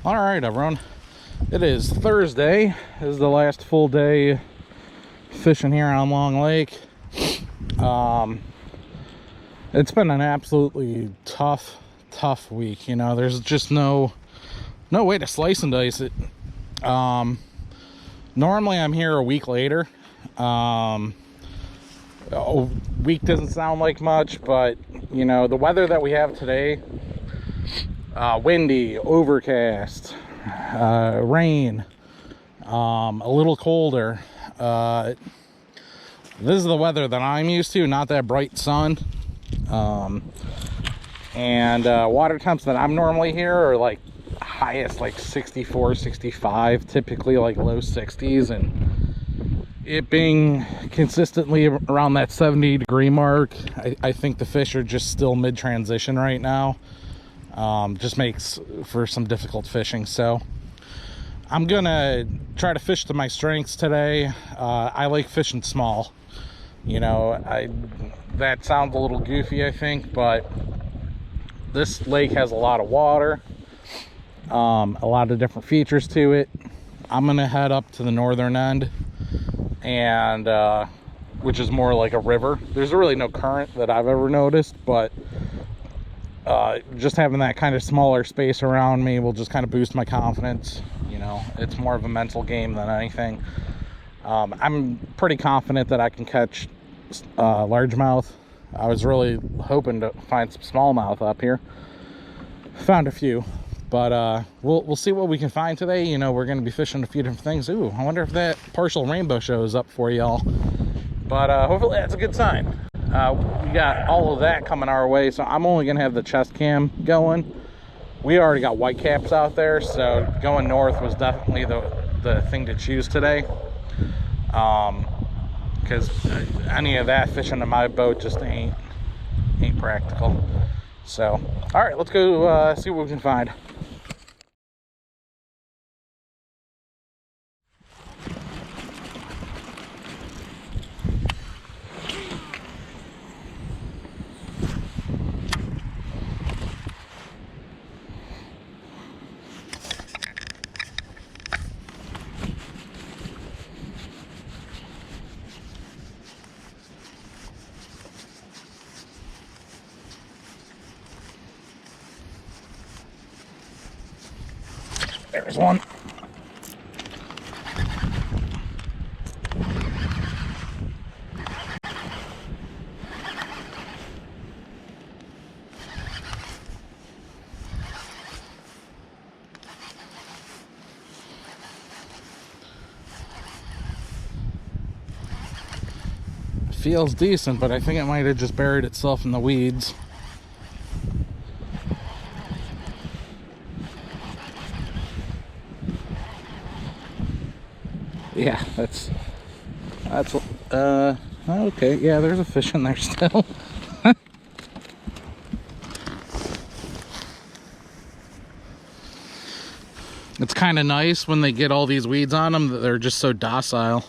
All right, everyone. It is Thursday. This is the last full day fishing here on Long Lake. It's been an absolutely tough week. You know, there's just no way to slice and dice it. Normally I'm here a week later. A week doesn't sound like much, but you know, the weather that we have today, windy, overcast, rain, a little colder. This is the weather that I'm used to, not that bright sun. And water temps that I'm normally here are like highest like 64, 65, typically like low 60s, and it being consistently around that 70-degree mark, I think the fish are just still mid-transition right now. Just makes for some difficult fishing. So I'm gonna try to fish to my strengths today. I like fishing small. You know, that sounds a little goofy, I think, but this lake has a lot of water, a lot of different features to it. I'm gonna head up to the northern end, and which is more like a river. There's really no current that I've ever noticed, but just having that kind of smaller space around me will just kind of boost my confidence. You know, it's more of a mental game than anything. I'm pretty confident that I can catch largemouth. I was really hoping to find some smallmouth up here. Found a few, but we'll see what we can find today. You know, we're going to be fishing a few different things. Ooh, I wonder if that partial rainbow shows up for y'all. But hopefully that's a good sign. We got all of that coming our way, so I'm only gonna have the chest cam going. We already got whitecaps out there, so going north was definitely the thing to choose today, because any of that fishing in my boat just ain't practical. So all right, let's go see what we can find. There's one. Feels decent, but I think it might have just buried itself in the weeds. Yeah, that's okay. Yeah, there's a fish in there still. It's kind of nice when they get all these weeds on them that they're just so docile.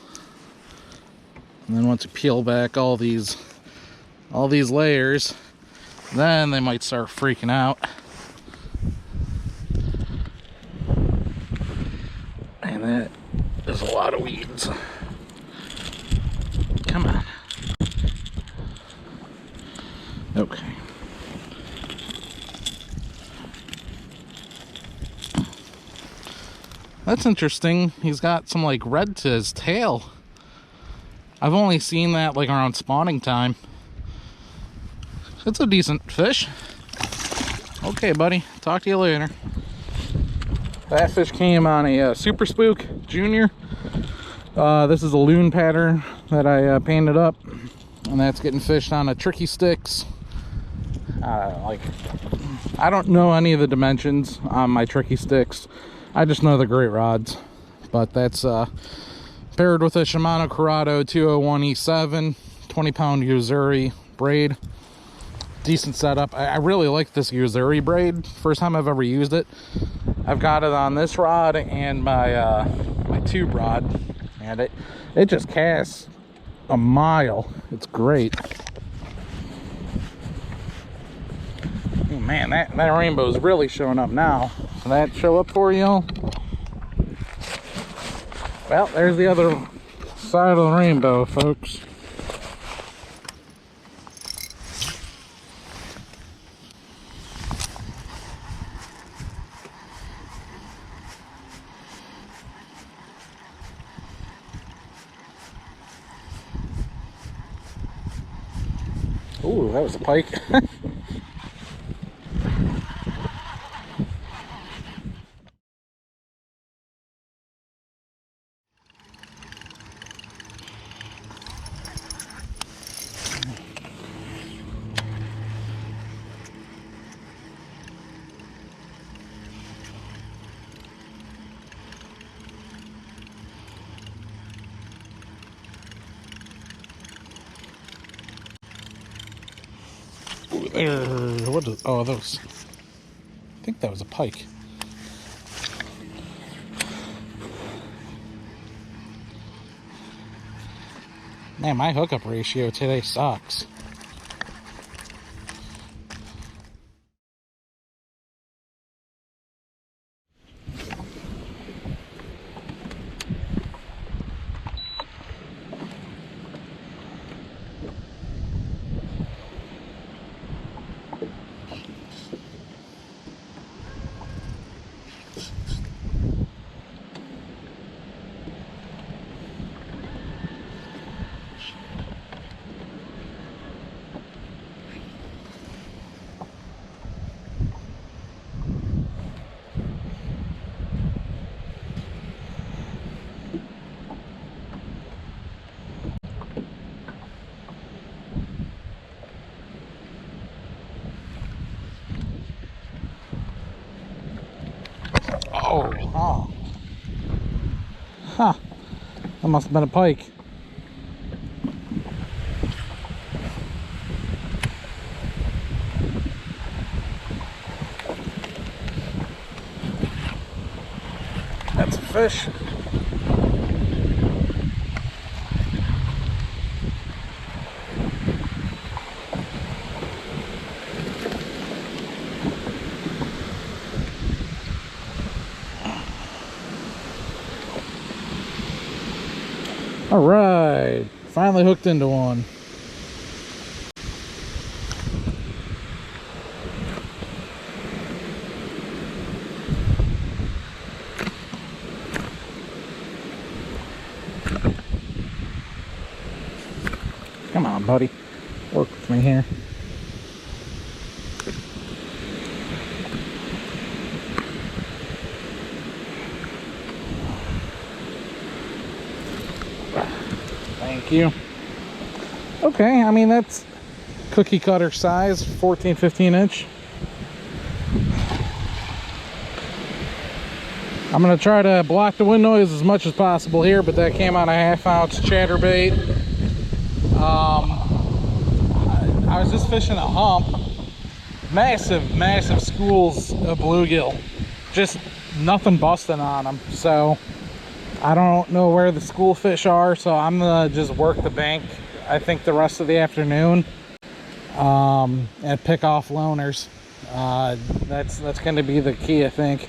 And then once you peel back all these layers, then they might start freaking out. And that is a lot of weeds. Come on. Okay. That's interesting. He's got some like red to his tail. I've only seen that like around spawning time. It's a decent fish. Okay, buddy. Talk to you later. That fish came on a Super Spook Junior. This is a loon pattern that I painted up, and that's getting fished on a Tricky Sticks. I don't know any of the dimensions on my Tricky Sticks. I just know the great rods. But that's paired with a Shimano Corrado 201E7 20-pound Uzuri braid. Decent setup. I really like this Uzuri braid. First time I've ever used it. I've got it on this rod and my my tube rod, and it just casts a mile. It's great. Oh man, that rainbow is really showing up now. Does that show up for you? Well, there's the other side of the rainbow, folks. Ooh, that was a pike. Ooh, there. What is? Oh, those. I think that was a pike. Man, my hookup ratio today sucks. Oh. Huh. That must have been a pike. That's a fish. All right, finally hooked into one. Come on, buddy, work with me here. Thank you. Okay, I mean, that's cookie cutter size, 14-15 inch. I'm gonna try to block the wind noise as much as possible here, but that came on a 1/2 ounce chatterbait. I was just fishing a hump. Massive schools of bluegill. Just nothing busting on them. So I don't know where the school fish are, so I'm gonna just work the bank, I think, the rest of the afternoon, and pick off loners. That's gonna be the key, I think.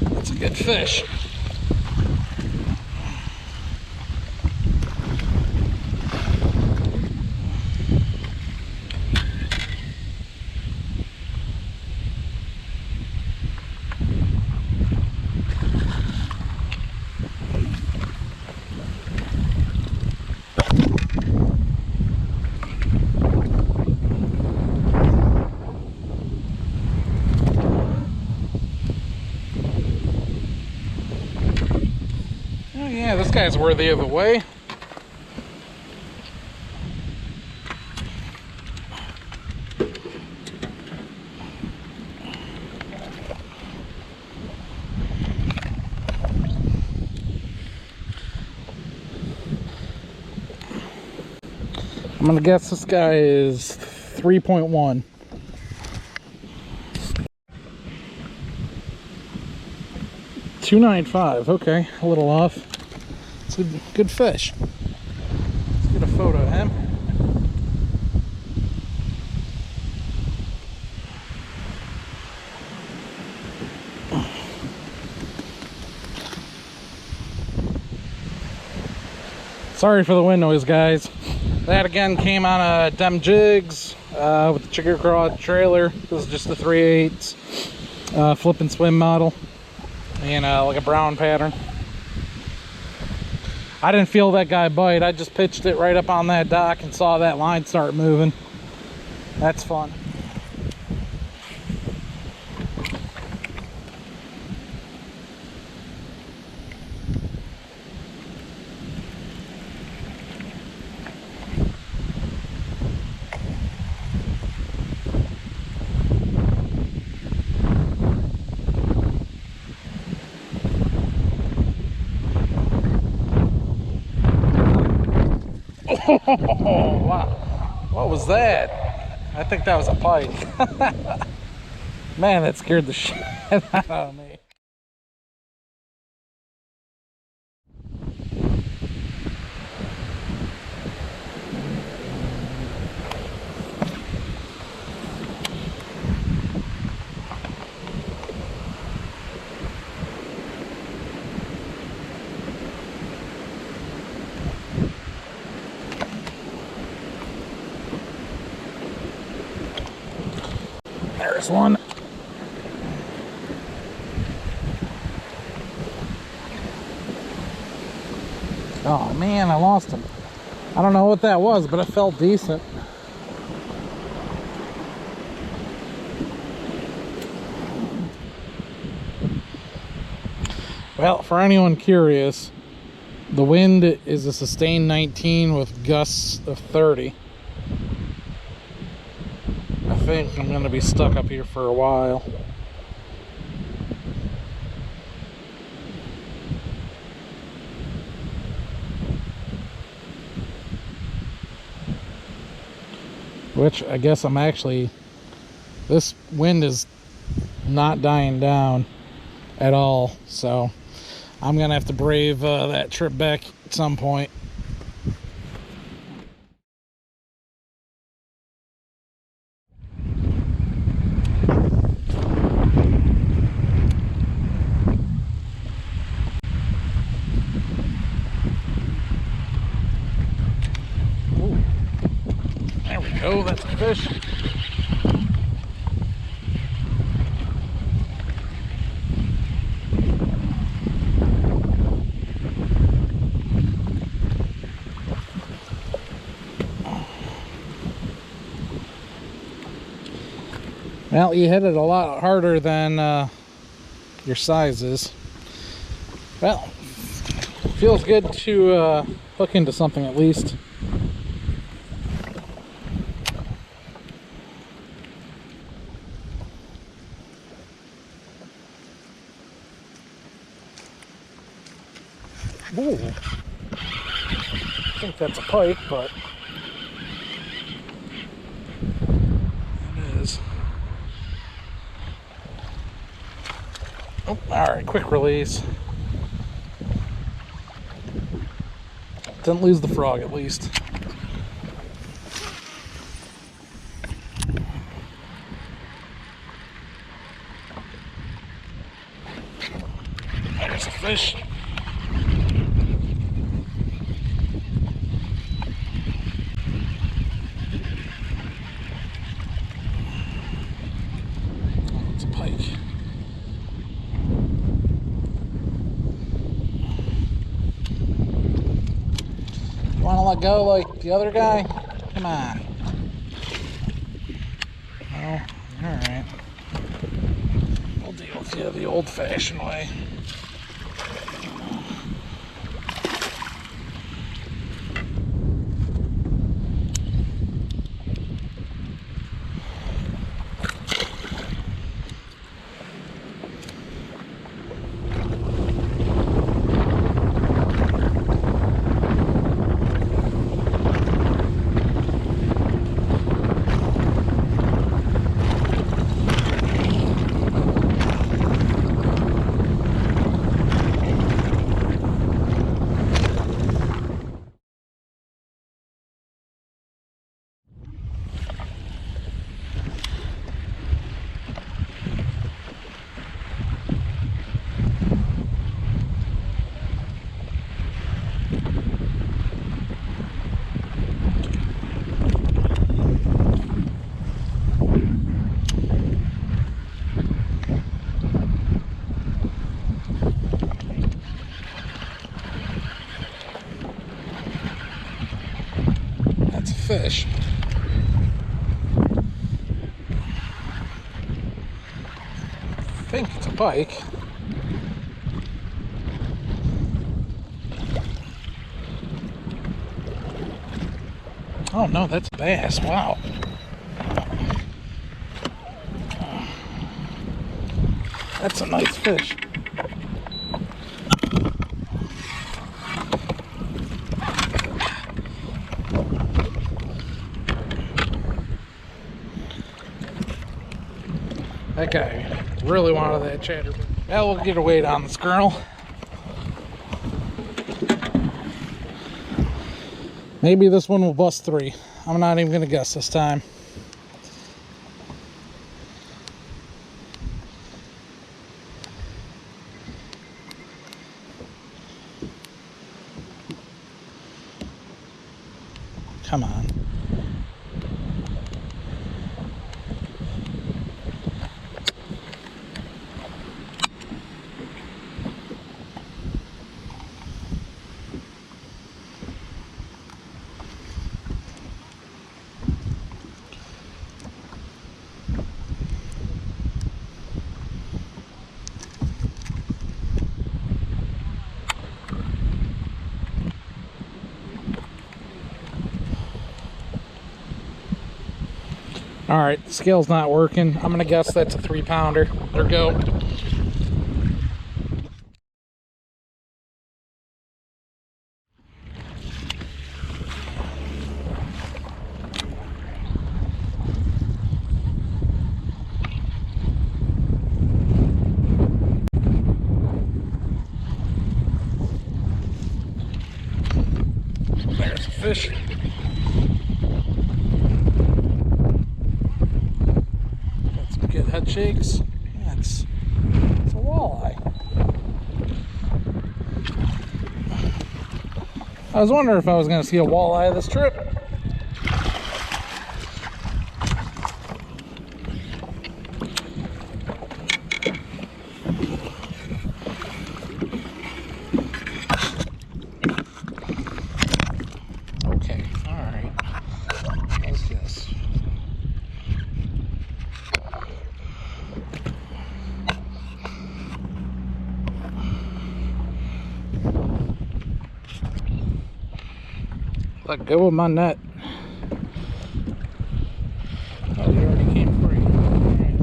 That's a good fish. guy's worthy of a weigh. I'm gonna guess this guy is 3.1. $2.95. Okay, a little off. It's a good fish. Let's get a photo of him. Sorry for the wind noise, guys. That again came on a Dem Jigs with the Chigger Craw trailer. This is just a 3/8 flip and swim model, and like a brown pattern. I didn't feel that guy bite. I just pitched it right up on that dock and saw that line start moving. That's fun. Oh, wow. What was that? I think that was a pike. Man, that scared the shit out of me. There's one. Oh man, I lost him. I don't know what that was, but it felt decent. Well, for anyone curious, the wind is a sustained 19 with gusts of 30. I think I'm going to be stuck up here for a while. Which I guess I'm actually, this wind is not dying down at all, so I'm going to have to brave that trip back at some point. Oh, that's a fish. Well, you hit it a lot harder than your size is. Well, feels good to hook into something at least. Ooh. I think that's a pike, but it is. Oh, alright, quick release. Didn't lose the frog at least. There's a fish. Want to let go like the other guy? Come on. Oh, alright. We'll deal with you the old-fashioned way. fish. I think it's a pike. Oh no, that's a bass. Wow. That's a nice fish. That guy really wanted that chatterbait. Well, we'll get a weight on this girl. Maybe this one will bust 3. I'm not even gonna guess this time. Come on. All right, the scale's not working. I'm gonna guess that's a 3-pounder. There we go. There's a fish. Get head shakes. Yeah, it's a walleye. I was wondering if I was going to see a walleye this trip. Okay, all right. What's this? Let go of my net. Oh, he already came free. Alright.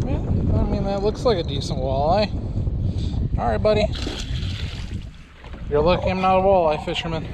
Yeah, I mean, that looks like a decent walleye. Alright, buddy. You're lucky I'm not a walleye fisherman.